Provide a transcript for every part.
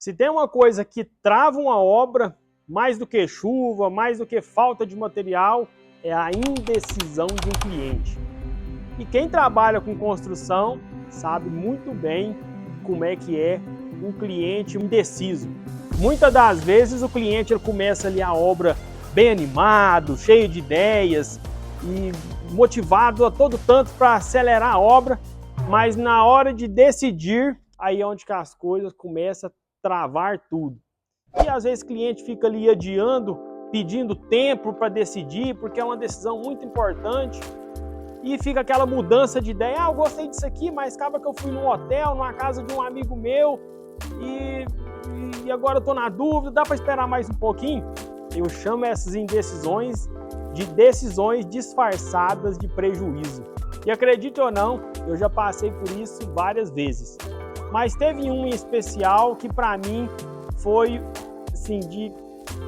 Se tem uma coisa que trava uma obra, mais do que chuva, mais do que falta de material, é a indecisão de um cliente. E quem trabalha com construção sabe muito bem como é que é um cliente indeciso. Muitas das vezes o cliente ele começa ali a obra bem animado, cheio de ideias e motivado a todo tanto para acelerar a obra, mas na hora de decidir, aí é onde que as coisas começam a travar tudo. E às vezes o cliente fica ali adiando, pedindo tempo para decidir, porque é uma decisão muito importante, e fica aquela mudança de ideia. Eu gostei disso aqui, mas acaba que eu fui num hotel, numa casa de um amigo meu, e agora eu estou na dúvida, dá para esperar mais um pouquinho? Eu chamo essas indecisões de decisões disfarçadas de prejuízo. E acredite ou não, eu já passei por isso várias vezes. Mas teve um em especial que para mim foi assim, de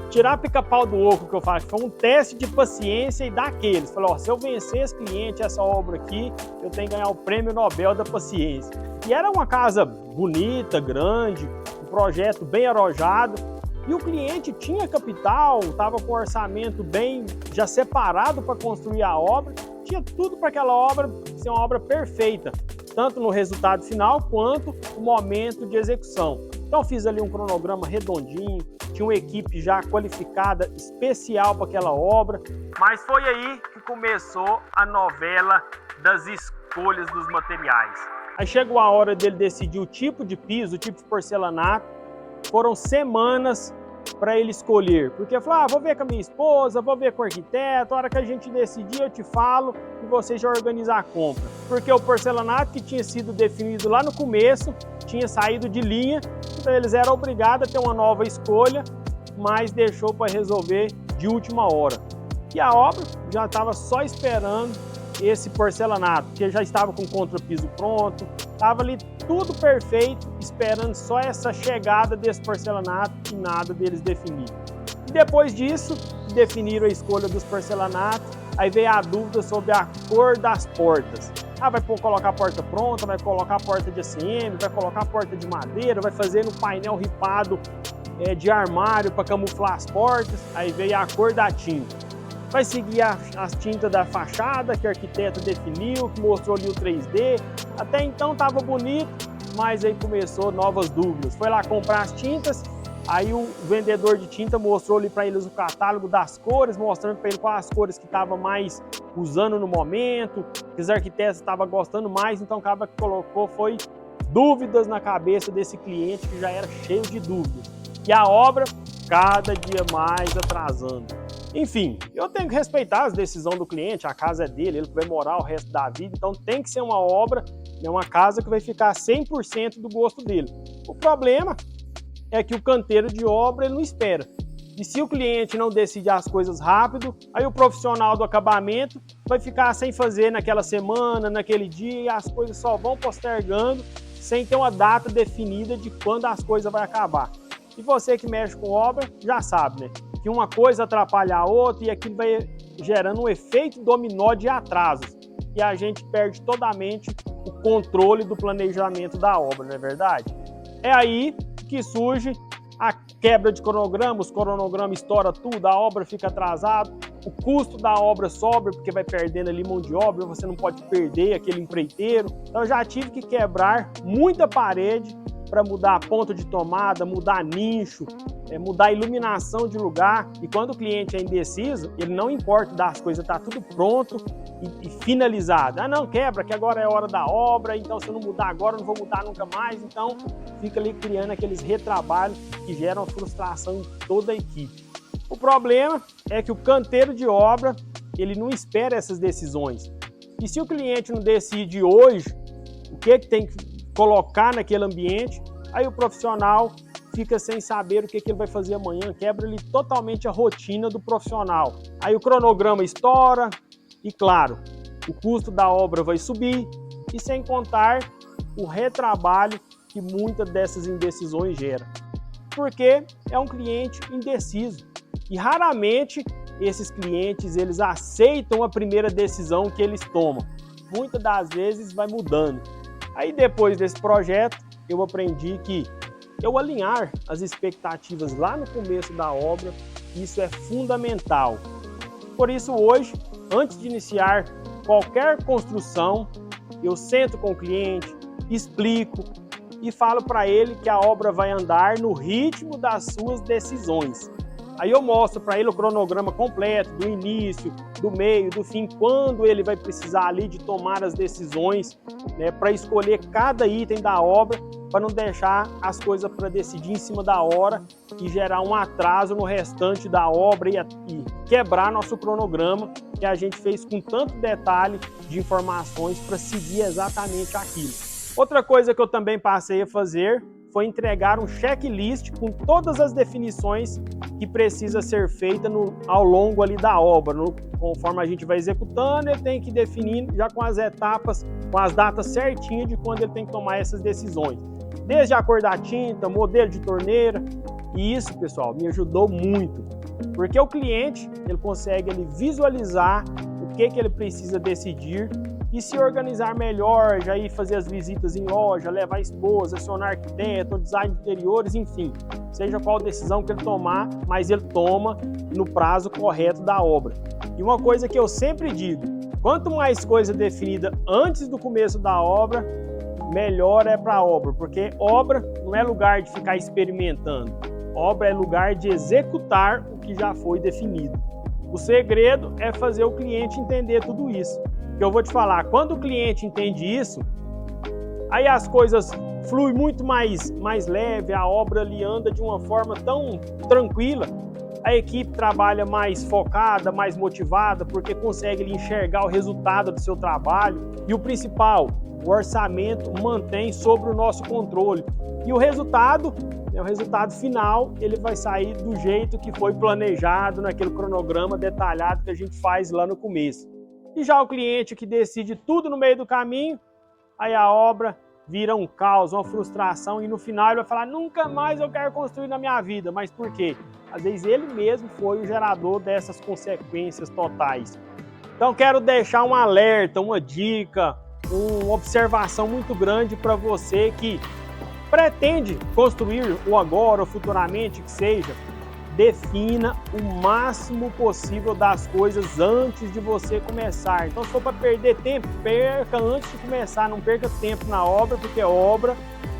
tirar pica-pau do oco, que eu falo, que foi um teste de paciência e daqueles. Falei, ó, se eu vencer esse cliente, essa obra aqui, eu tenho que ganhar o prêmio Nobel da paciência. E era uma casa bonita, grande, um projeto bem arrojado, e o cliente tinha capital, estava com o orçamento bem já separado para construir a obra, tinha tudo para aquela obra ser uma obra perfeita, tanto no resultado final quanto no momento de execução. Então fiz ali um cronograma redondinho, tinha uma equipe já qualificada, especial para aquela obra, mas foi aí que começou a novela das escolhas dos materiais. Aí chegou a hora dele decidir o tipo de piso, o tipo de porcelanato. Foram semanas para ele escolher, porque falou, vou ver com a minha esposa, vou ver com o arquiteto, a hora que a gente decidir eu te falo e você já organizar a compra. Porque o porcelanato que tinha sido definido lá no começo, tinha saído de linha, então eles eram obrigados a ter uma nova escolha, mas deixou para resolver de última hora. E a obra já estava só esperando esse porcelanato, porque já estava com o contrapiso pronto, estava ali tudo perfeito, esperando só essa chegada desse porcelanato e nada deles definir. E depois disso, definiram a escolha dos porcelanatos, aí veio a dúvida sobre a cor das portas. Vai colocar a porta pronta, vai colocar a porta de ACM, vai colocar a porta de madeira, vai fazer no painel ripado de armário para camuflar as portas, aí veio a cor da tinta. Vai seguir as tintas da fachada que o arquiteto definiu, que mostrou ali o 3D. Até então estava bonito, mas aí começou novas dúvidas. Foi lá comprar as tintas, aí o vendedor de tinta mostrou ali para eles o catálogo das cores, mostrando para ele quais as cores que estava mais usando no momento, que os arquitetos estavam gostando mais, então acaba que colocou foi dúvidas na cabeça desse cliente que já era cheio de dúvidas. E a obra cada dia mais atrasando. Enfim, eu tenho que respeitar as decisões do cliente, a casa é dele, ele vai morar o resto da vida, então tem que ser uma obra, uma casa que vai ficar 100% do gosto dele. O problema é que o canteiro de obra ele não espera. E se o cliente não decide as coisas rápido, aí o profissional do acabamento vai ficar sem fazer naquela semana, naquele dia, e as coisas só vão postergando sem ter uma data definida de quando as coisas vão acabar. E você que mexe com obra já sabe, né? Que uma coisa atrapalha a outra e aquilo vai gerando um efeito dominó de atrasos. E a gente perde totalmente o controle do planejamento da obra, não é verdade? É aí que surge a quebra de cronograma, os cronogramas estouram tudo, a obra fica atrasada, o custo da obra sobe porque vai perdendo ali mão de obra, você não pode perder aquele empreiteiro. Então eu já tive que quebrar muita parede para mudar a ponta de tomada, mudar nicho, mudar a iluminação de lugar. E quando o cliente é indeciso, ele não importa das coisas, está tudo pronto e finalizado. Não, quebra, que agora é a hora da obra, então se eu não mudar agora, eu não vou mudar nunca mais. Então fica ali criando aqueles retrabalhos que geram frustração em toda a equipe. O problema é que o canteiro de obra, ele não espera essas decisões. E se o cliente não decide hoje o que tem que colocar naquele ambiente, aí o profissional fica sem saber o que ele vai fazer amanhã, quebra ali totalmente a rotina do profissional. Aí o cronograma estoura e, claro, o custo da obra vai subir e sem contar o retrabalho que muitas dessas indecisões geram. Porque é um cliente indeciso e raramente esses clientes eles aceitam a primeira decisão que eles tomam. Muitas das vezes vai mudando. Aí depois desse projeto, eu aprendi que eu alinhar as expectativas lá no começo da obra, isso é fundamental. Por isso hoje, antes de iniciar qualquer construção, eu sento com o cliente, explico e falo para ele que a obra vai andar no ritmo das suas decisões. Aí eu mostro para ele o cronograma completo, do início, do meio, do fim, quando ele vai precisar ali de tomar as decisões, né, para escolher cada item da obra, para não deixar as coisas para decidir em cima da hora e gerar um atraso no restante da obra e quebrar nosso cronograma que a gente fez com tanto detalhe de informações para seguir exatamente aquilo. Outra coisa que eu também passei a fazer foi entregar um checklist com todas as definições que precisa ser feita ao longo ali da obra. Conforme a gente vai executando, ele tem que definir já com as etapas, com as datas certinhas de quando ele tem que tomar essas decisões. Desde a cor da tinta, modelo de torneira. E isso, pessoal, me ajudou muito. Porque o cliente, ele consegue visualizar o que ele precisa decidir e se organizar melhor, já ir fazer as visitas em loja, levar a esposa, acionar arquiteto, design de interiores, enfim. Seja qual decisão que ele tomar, mas ele toma no prazo correto da obra. E uma coisa que eu sempre digo, quanto mais coisa definida antes do começo da obra, melhor é para a obra, porque obra não é lugar de ficar experimentando, obra é lugar de executar o que já foi definido. O segredo é fazer o cliente entender tudo isso. Que eu vou te falar, quando o cliente entende isso, aí as coisas fluem muito mais leve, a obra ali anda de uma forma tão tranquila, a equipe trabalha mais focada, mais motivada, porque consegue enxergar o resultado do seu trabalho e o principal, o orçamento mantém sob o nosso controle. E o resultado final, ele vai sair do jeito que foi planejado naquele cronograma detalhado que a gente faz lá no começo. E já o cliente que decide tudo no meio do caminho, aí a obra vira um caos, uma frustração e no final ele vai falar, nunca mais eu quero construir na minha vida. Mas por quê? Às vezes ele mesmo foi o gerador dessas consequências totais. Então quero deixar um alerta, uma dica, uma observação muito grande para você que pretende construir o agora ou futuramente que seja. Defina o máximo possível das coisas antes de você começar. Então, se for para perder tempo, perca antes de começar, não perca tempo na obra, porque obra,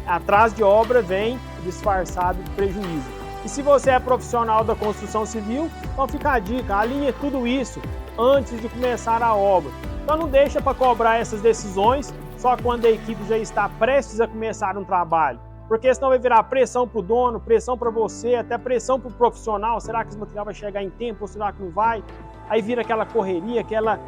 atrás de obra vem disfarçado de prejuízo. E se você é profissional da construção civil, então fica a dica, alinhe tudo isso antes de começar a obra. Então não deixa para cobrar essas decisões só quando a equipe já está prestes a começar um trabalho. Porque senão vai virar pressão para o dono, pressão para você, até pressão para o profissional. Será que esse material vai chegar em tempo ou será que não vai? Aí vira aquela correria, aquela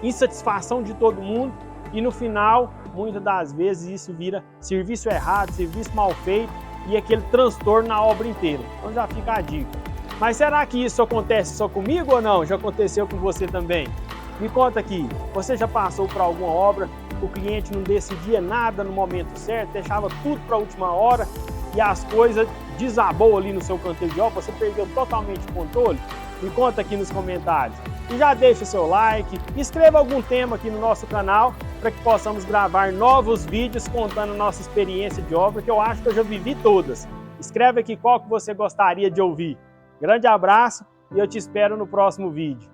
insatisfação de todo mundo. E no final, muitas das vezes, isso vira serviço errado, serviço mal feito e aquele transtorno na obra inteira. Então já fica a dica. Mas será que isso acontece só comigo ou não? Já aconteceu com você também? Me conta aqui, você já passou por alguma obra, o cliente não decidia nada no momento certo, deixava tudo para a última hora e as coisas desabou ali no seu canteiro de obra, você perdeu totalmente o controle? Me conta aqui nos comentários. E já deixa seu like, escreva algum tema aqui no nosso canal para que possamos gravar novos vídeos contando nossa experiência de obra, que eu acho que eu já vivi todas. Escreve aqui qual que você gostaria de ouvir. Grande abraço e eu te espero no próximo vídeo.